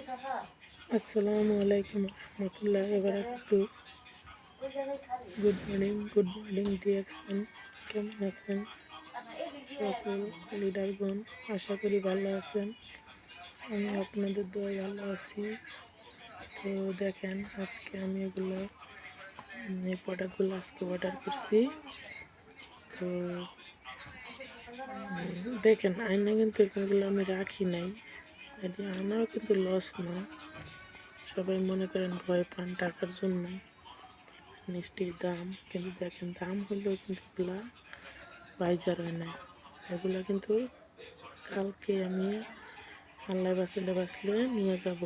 আসসালামু আলাইকুম রহমতুল্লাহ বারাকাতু। গুড মর্নিং ডিয়াকশন, কেমন আছেন সকল লিডারগণ? আশা করি ভালো আছেন। আমি আপনাদের দোয়ায় ভালো আছি। তো দেখেন, আজকে আমি এই প্রোডাক্টগুলো আজকে অর্ডার করছি। তো দেখেন, আয়না কিন্তু এগুলো আমি রাখি নাই। আয়নাও কিন্তু লস না। সবাই মনে করেন ভয় পান টাকার জন্য, মিষ্টির দাম, কিন্তু দেখেন দাম হলেও কিন্তু এগুলা বাইজার হয় না। এগুলা কিন্তু কালকে আমি আল্লাহ বাঁচলে নিয়ে যাব।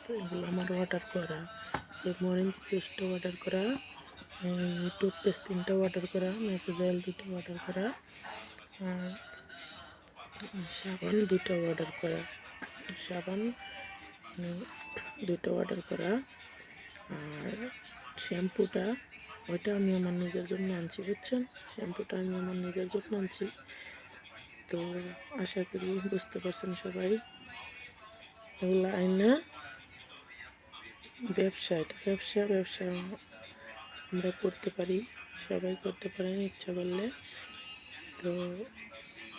তো এগুলো আমার অর্ডার করা, এই মর্নিং চিকেসটা অর্ডার করা, এই টুথপেস্ট 3টা অর্ডার করা, মেসেজ অয়েল 2টা অর্ডার করা, আর সাবান 2টা অর্ডার করা, সাবান 2টা অর্ডার করা। আর শ্যাম্পুটা, ওইটা আমি আমার নিজের জন্য আনছি, বুঝছেন? শ্যাম্পুটা আমি আমার নিজের জন্য আনছি। তো আশা করি বুঝতে পারছেন সবাই। এগুলো আইনা ব্যবসা আমরা করতে পারি, সবাই করতে পারেন ইচ্ছা করলে। তো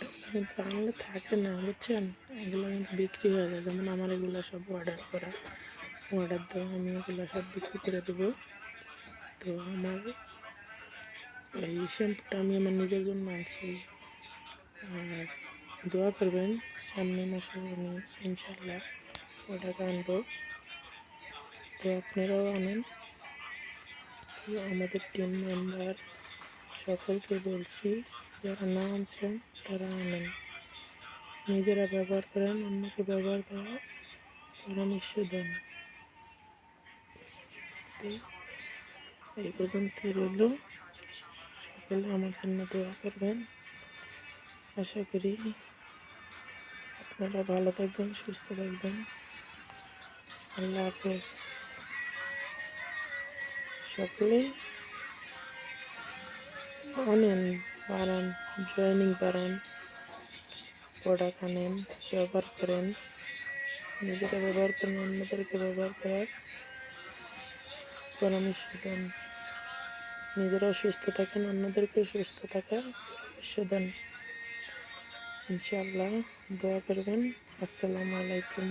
এগুলো কিন্তু আনলে থাকে না, বুঝছেন? এগুলো কিন্তু বিক্রি হয়ে যায়। যেমন আমার এগুলো সব অর্ডার দেওয়া, আমি এগুলো সব বিক্রি করে দেবো। তো আমার এই শ্যাম্পুটা আমি আমার নিজের জন্য আনছি। আর দোয়া করবেন, সামনের মাসে আমি ইনশাল্লাহ প্রোডাক্ট আনবো। তো আপনারাও আনেন। আমাদের টিম মেম্বার সকলকে বলছি, যারা না আনছেন তারা আনেন, নিজেরা ব্যবহার করেন, অন্যকে ব্যবহার করার পরামর্শ দেন। তো এই পর্যন্তই রইল। সকলে আমার জন্য দোয়া করবেন। আশা করি আপনারা ভালো থাকবেন, সুস্থ থাকবেন। আল্লাহ হাফেজ। সকলে আনেন, বাড়ান, জয়েনিং বাড়ান, প্রোডাক্ট আনেন, ব্যবহার করেন, নিজেরা ব্যবহার করেন, অন্যদেরকে ব্যবহার করার পরামর্শ দেন। নিজেরাও সুস্থ থাকেন, অন্যদেরকেও সুস্থ থাকার পরামর্শ দেন। ইনশাআল্লাহ দোয়া করবেন। আসসালামু আলাইকুম।